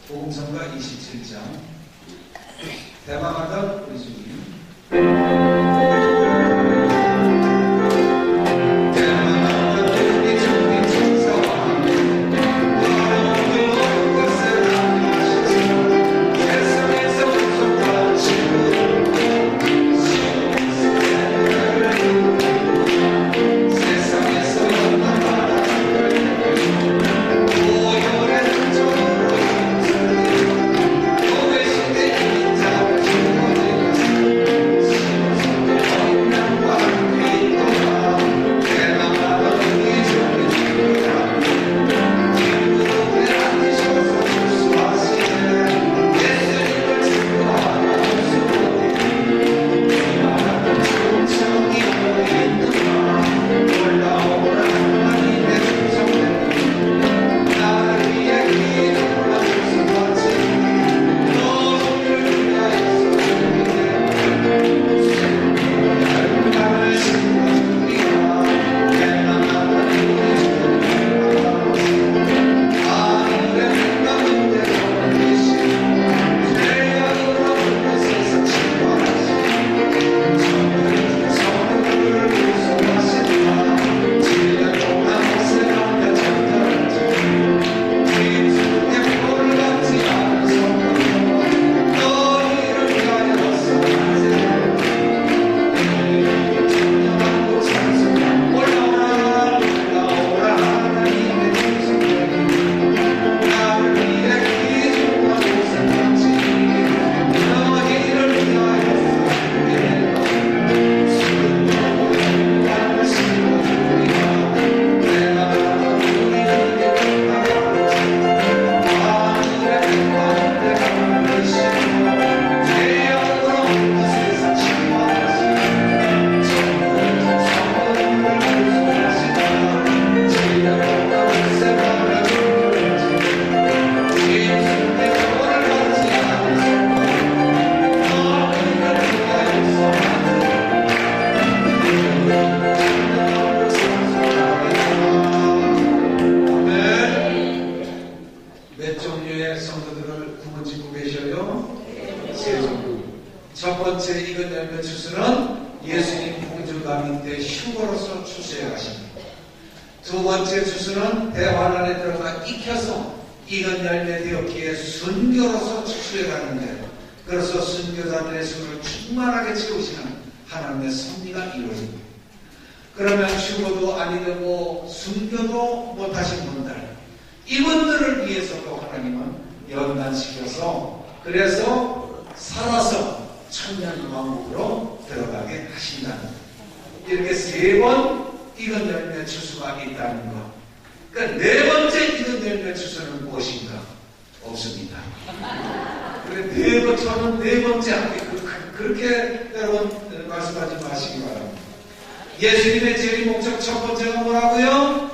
복음성가 27장 대망하던 우리 주님 첫 번째 익은 열매 추수는 예수님 공주가민 때 휴거로서 추수해 가십니다. 두 번째 추수는 대환란에 들어가 익혀서 익은 열매 되었기에 순교로서 추수해 가는데, 그래서 순교자들의 수를 충만하게 채우시는 하나님의 섭리가 이루어집니다. 그러면 휴거도 아니 되고 순교도 못하신 분들, 이분들을 위해서도 하나님은 연단시켜서 그래서 살아서 천년왕국으로 들어가게 하신다는 것. 이렇게 세 번 익은 열매 추수가 있다는 것. 그러니까 네 번째 익은 열매 추수는 무엇인가? 없습니다. 그래, 저는 네 번째 하게 그렇게 여러분 말씀하지 마시기 바랍니다. 예수님의 재림 목적 첫 번째가 뭐라고요?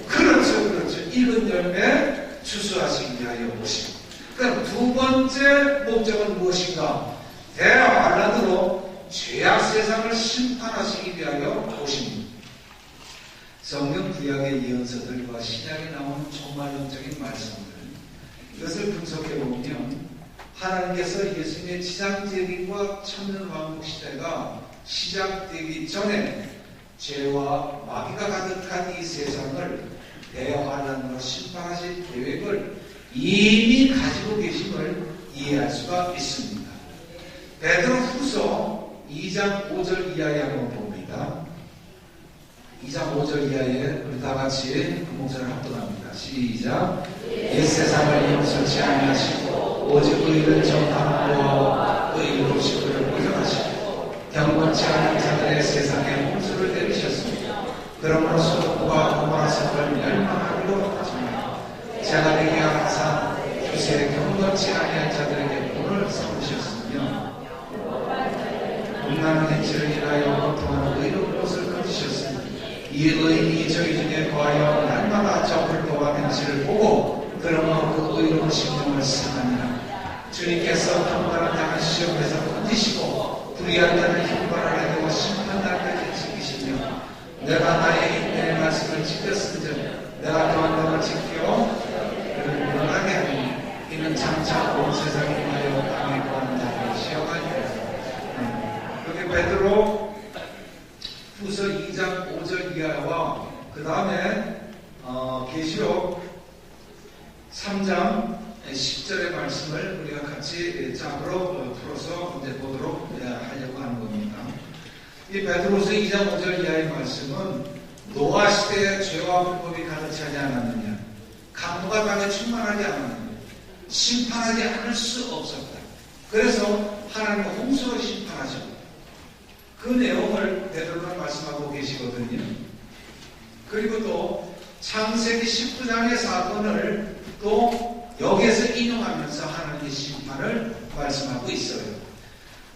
그렇죠. 익은 열매 추수하시기 위하여 오십니다. 그럼 두 번째 목적은 무엇인가? 대환란으로 죄악 세상을 심판하시기 위하여 오십니다. 성경 구약의 예언서들과 신약에 나오는 종말론적인 말씀들, 이것을 분석해 보면 하나님께서 예수님의 지상재림과 천년왕국 시대가 시작되기 전에 죄와 마귀가 가득한 이 세상을 대환란으로 심판하실 계획을 이미 가지고 계심을 이해할 수가 있습니다. 베드로후서 2장 5절 이하에 한번 봅니다. 2장 5절 이하에 우리 다 같이 그 목소리를 합동합니다. 시작. 옛 세상을 용서치 아니하시고 오직 의를 정탐하고 의로우신 그를 보존하시고 경건치 않은 자들의 세상에 홍수를 내리셨습니다. 그러므로 소돔과 고모라 성을 멸망하기로 하십니다. 제가 내게 항상 주세 경건치 아니한 자들에게 본을 삼으셨으며 음란한 행실을 인하여 고통하는 의로운 것을 거두셨으니 이 의인이 저희 중에 거하여 날마다 저 불법한 행실을 보고 그러므로 그 의로운 심령을 상하니라. 주님께서 형벌을 당한 시험에서 건지시고 불의한 자를 형벌하게 되고 심판날까지 지키시며 내가 나의 인내의 말씀을 지켰은즉 내가 또한 너를 지켜 그를 변하게 하니 이는 이는 장차 온 세상을 위하여 땅에 거하는 자를 시험하니라. 여기 베드로 후서 2장 5절 이하와 그 다음에 계시록 3장 10절의 말씀을 우리가 같이 짝으로 풀어서 이제 보도록 하려고 하는 겁니다. 이 베드로서 2장 5절 이하의 말씀은 노아 시대에 죄와 불법이 가득 하지 않았느냐, 강도가 땅에 충만하지 않았느냐, 심판하지 않을 수 없었다. 그래서 하나님은 홍수로 심판하셨다. 그 내용을 베드로는 말씀하고 계시거든요. 그리고 또 창세기 19장의 사건을 또 여기에서 인용하면서 하나님의 심판을 말씀하고 있어요.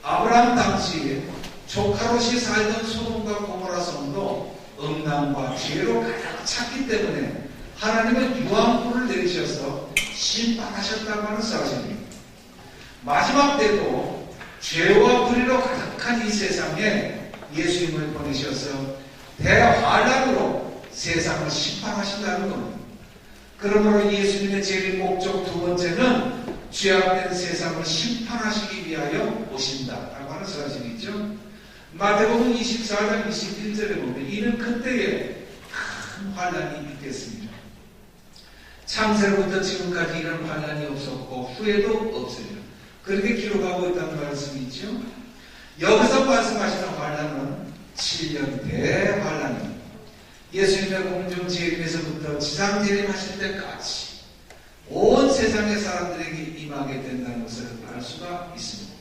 아브라함 당시에 조카롯이 살던 소돔과 고모라 성도 음란과 죄로 가득 찼기 때문에 하나님은 유황불을 내리셔서 심판하셨다고 하는 사실입니다. 마지막 때도 죄와 불의로 가득한 이 세상에 예수님을 보내셔서 대환란으로 세상을 심판하신다는 겁니다. 그러므로 예수님의 제일 목적 두 번째는 죄악된 세상을 심판하시기 위하여 오신다라고 하는 사실이죠. 마태복음 24장 21절에 보면 이는 그때에 큰 환란이 있겠습니다. 창세로부터 지금까지 이런 환란이 없었고 후에도 없으리라. 그렇게 기록하고 있다는 말씀이죠. 여기서 말씀하시는 환란은 7년 대환란입니다. 예수님의 공중 재림에서부터 지상 재림하실 때까지 온 세상의 사람들에게 임하게 된다는 것을 알 수가 있습니다.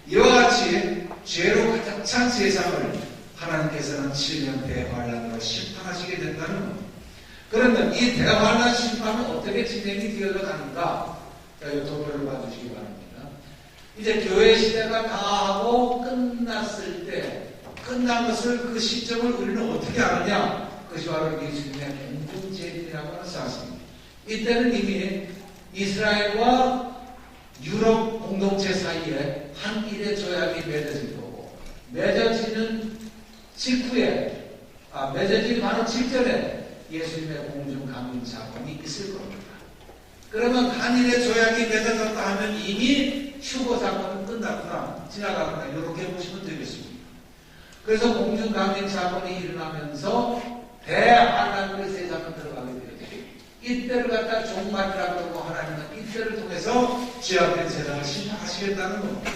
이와 같이 죄로 가득 찬 세상을 하나님께서는 7년 대환란으로 심판하시게 된다는 겁니다. 그러면 이 대환란 심판은 어떻게 진행이 되어져 가는가? 자, 이 도표를 봐주시기 바랍니다. 이제 교회 시대가 다 하고 끝났을 때 끝난 것을 그 시점을 우리는 어떻게 아느냐? 그것이 바로 예수님의 공중재림이라고 하는 사실입니다. 이때는 이미 이스라엘과 유럽 공동체 사이에 한 일의 조약이 맺어질 거고, 맺어지는 직후에, 맺어지기 바로 직전에 예수님의 공중 강림 사건이 있을 겁니다. 그러면 한 일의 조약이 맺어졌다 하면 이미 휴거 사건은 끝났구나, 지나갔구나, 이렇게 보시면 되겠습니다. 그래서 공중 강림 사건이 일어나면서 대환란으로 세상을 들어가게 되죠. 이때를 갖다 종말이라고 하고 하나님은 이때를 통해서 죄악된 세상을 심판하시겠다는 겁니다.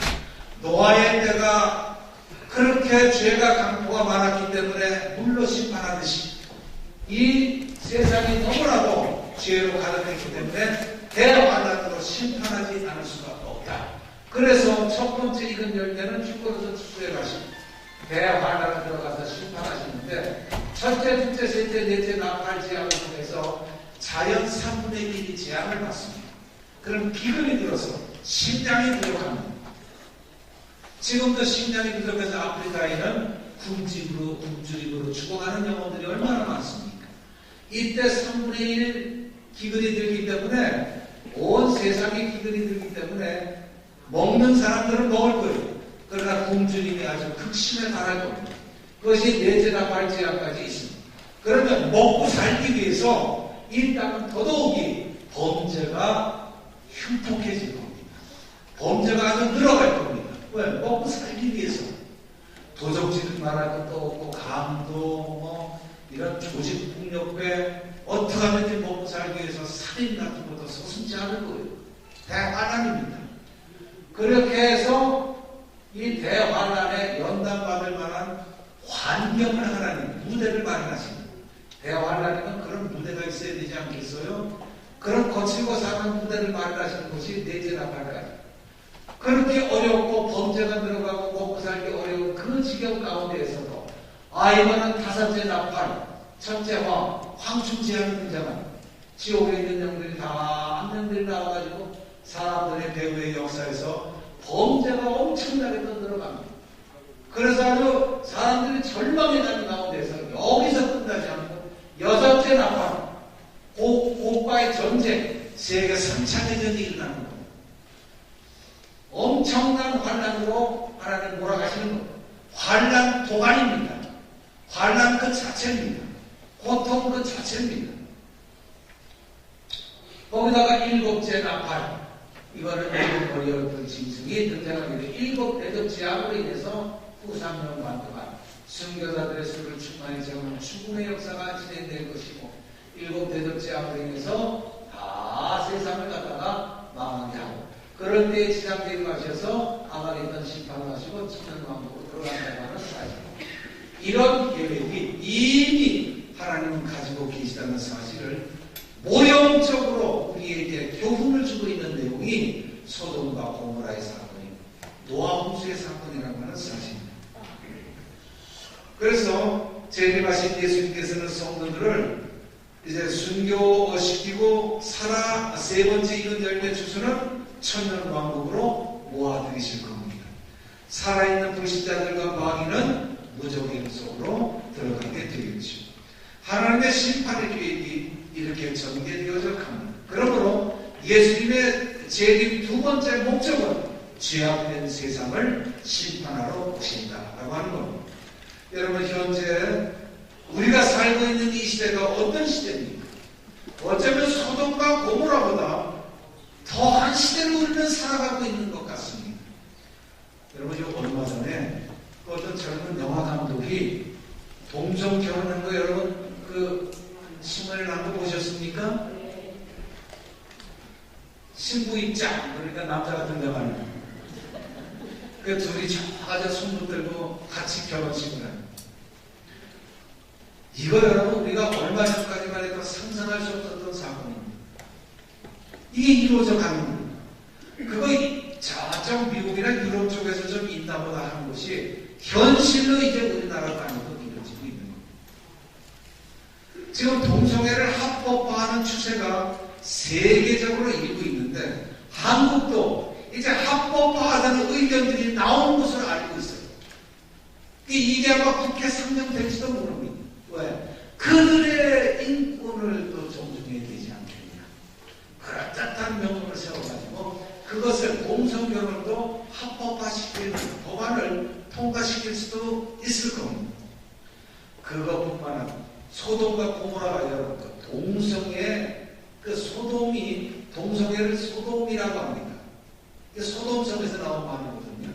노아의 때가 그렇게 죄가 강포가 많았기 때문에 물로 심판하듯이 이 세상이 너무나도 죄로 가득했기 때문에 대환란으로 심판하지 않을 수가 없다. 그래서 첫 번째 익은 열매는 휴거로서 축구에 가십니다. 대환란을 들어가서 심판하시는데 첫째, 둘째, 셋째, 넷째 나팔 제약을 통해서 자연 3분의 1이 재앙을 받습니다. 그럼 기근이 들어서 식량이 부족합니다. 지금도 식량이 부족해서 아프리카에는 굶주림으로 죽어가는 영혼들이 얼마나 많습니까? 이때 3분의 1 기근이 들기 때문에 온 세상에 기근이 들기 때문에 먹는 사람들은 먹을 거예요. 그러나 굶주림이 아주 극심에 달할 겁니다. 그것이 넷째 나팔 제약까지 있습니다. 그러면 먹고 살기 위해서 이 땅은 더더욱이 범죄가 흉폭해질 겁니다. 범죄가 아주 늘어갈 겁니다. 왜? 먹고 살기 위해서. 도적질을 말할 것도 없고 강도 이런 조직폭력배 어떻게 하면 먹고 살기 위해서 살인 같은 것도 서슴지 않을 거예요. 대환란입니다. 그렇게 해서 이 대환란에 연단받을 만한 환경을 하나님 무대를 마련하십니다. 대환란에는 그런 무대가 있어야 되지 않겠어요? 그런 거칠고 사는 무대를 마련하시는 것이 넷째 나팔까지. 그렇게 어렵고 범죄가 들어가고 먹고 살기 어려운 그 지경 가운데에서도 이번은 다섯째 나팔, 첫째와 황충제한이 등장합니다. 지옥에 있는 영들이 다 안녕들이 나와가지고 사람들의 배후의 역사에서 범죄가 엄청나게 떠들어갑니다. 그래서 아주 사람들이 절망에 가는 가운데서 여기서 끝나지 않고 여섯째 나팔, 고과의 전쟁, 세계 3차대전이 일어나는 겁니다. 엄청난 환란으로 하나님 몰아가시는 겁니다. 환란 도가니입니다. 환란 그 자체입니다. 고통 그 자체입니다. 거기다가 일곱째 나팔, 이거는 일곱 머리였던 짐승이 등장하게 돼 일곱 대적 제약으로 인해서 후 3년반 동안 순교자들의 수를 충만히 채우는 죽음의 역사가 진행된 것이고 일곱 대적 제약으로 인해서 다 세상을 갖다가 망하게 하고 그럴 때 지상대를 하셔서 아마겟돈 심판을 하시고 천년왕국으로 들어간다고 하는 사실. 이런 계획이 이미 하나님은 가지고 계시다는 사실을 모형적으로 우리에게 교훈을 주고 있는 내용이 소돔과 고모라의 사건입니다. 노아 홍수의 사건이라고 하는 사실입니다. 그래서 재림하신 예수님께서는 성도들을 이제 순교시키고 세 번째 익은 열매 추수는 천년왕국으로 모아들이실 겁니다. 살아있는 불신자들과 마귀는 무적의 속으로 들어가게 되겠죠. 하나님의 심판의 계획이 이렇게 전개되어져 갑니다. 그러므로 예수님의 재림 두 번째 목적은 죄악된 세상을 심판하러 오신다라고 하는 겁니다. 여러분 현재 우리가 살고 있는 이 시대가 어떤 시대입니까? 어쩌면 소돔과 고모라보다 더한 시대를 우리는 살아가고 있는 것 같습니다. 여러분 얼마 전에 어떤 젊은 영화 감독이 동성 결혼한 거 여러분 그 신문에 난 거 보셨습니까? 신부 입장 그러니까 남자가 등장하는 거. 그 둘이 아주 손 붙들고 같이 결혼식을 해요. 이거 여러분 우리가 얼마 전까지만 해도 상상할 수 없었던 사건입니다. 이게 이루어져 가는 겁니다. 그거 저쪽 미국이나 유럽 쪽에서 좀 있나보다 하는 것이 현실로 이제 우리나라 땅에도 이루어지고 있는 겁니다. 지금 동성애를 합법화하는 추세가 세계적으로 일고 있는데 한국도 이제 합법화하자는 의견들이 나오는 것으로 알고 있어요. 이게 아마 국회 상정될지도 모릅니다. 왜? 그들의 인권을 또 존중해야 되지 않겠냐. 그럴듯한 명분을 세워가지고 그것을 동성결혼도 합법화시키는 법안을 통과시킬 수도 있을 겁니다. 그것뿐만 아니라 소돔과 고모라가 여러분 그 동성애 그 소돔이 동성애를 소돔이라고 합니다. 소돔성에서 나온 말이거든요.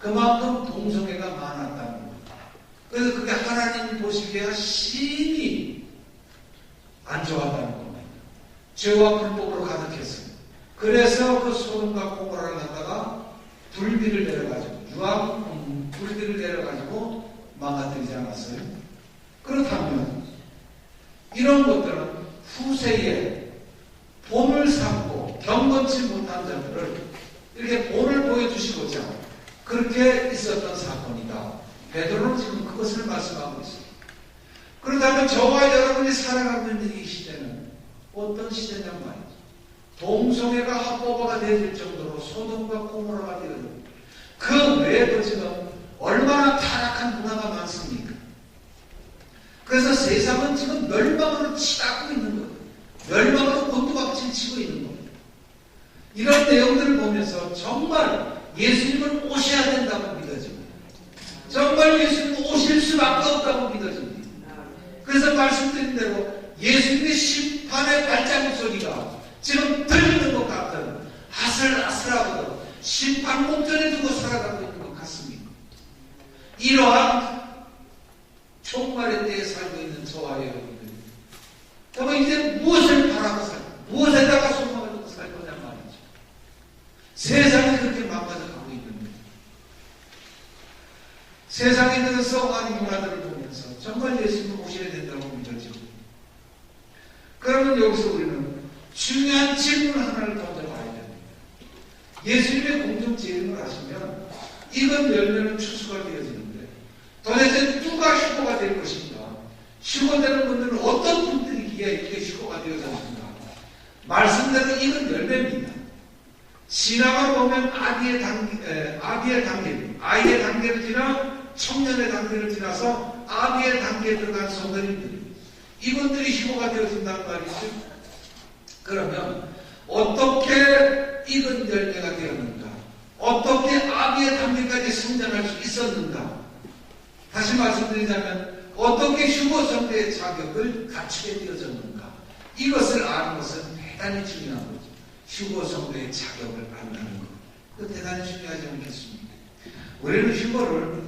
그만큼 동성애가 많았다는 거예요. 그래서 그게 하나님 보시기에 심히 안 좋았다는 겁니다. 죄와 불법으로 가득했어요. 그래서 그 소돔과 고모라를 갖다가 불비를 내려가지고 불비를 내려가지고 망가뜨리지 않았어요. 그렇다면 이런 것들은 후세에 본을 삼고 경건치 못한 자들을 이렇게 본을 보여주시고자 그렇게 있었던 사건이다. 베드로는 지금 그것을 말씀하고 있습니다. 그렇다면 저와 여러분이 살아가고 있는 이 시대는 어떤 시대냐고 말이죠. 동성애가 합법화가 되어질 정도로 소돔과 고모라가 되어집니다. 그 외에도 지금 얼마나 타락한 문화가 많습니까? 그래서 세상은 지금 멸망으로 치닫고 있는 거예요. 멸망으로 곤두박질 치고 있는 거예요. 이런 내용들을 보면서 정말 예수님은 오셔야 된다고 믿어집니다. 정말 예수님은 오실 수밖에 없다고 믿어집니다. 그래서 말씀드린 대로 예수님의 심판의 발자국 소리가 지금 들리는 것 같은 아슬아슬하고도 심판 목전에 두고 살아가고 있는 것 같습니다. 이러한 종말의 때에 살고 있는 저와 여러분들 그러면 이제 무엇을 바라고 살고 무엇에다가 소망을 두고 살 거냐 말이죠. 세상이 그렇게 망가져가고 있는 세상에 있는 썩어가는 문화들을 보면서 정말 예수님을 오셔야 된다고 믿어집니다. 그러면 여기서 우리는 중요한 질문 하나를 던져봐야 됩니다. 예수님의 공중 재림을 하시면 익은 열매는 추수가 되어지는데 도대체 누가 휴거가 될 것인가? 휴거되는 분들은 어떤 분들이기에 이렇게 휴거가 되어졌는가? 말씀대로 익은 열매입니다. 신앙을 보면 아비의 단계를 지나 청년의 단계를 지나서 아비의 단계에 들어간 성도님들 이분들이 휴거가 되어진다는 말이죠. 그러면 어떻게 익은 열매가 되었는가? 어떻게 아비의 단계까지 성장할 수 있었는가? 다시 말씀드리자면 어떻게 휴거 성대의 자격을 갖추게 되어졌는가? 이것을 아는 것은 대단히 중요한 거죠. 휴거 성도의 자격을 안다는 것. 그 대단히 중요하지 않겠습니까? 우리는 휴거를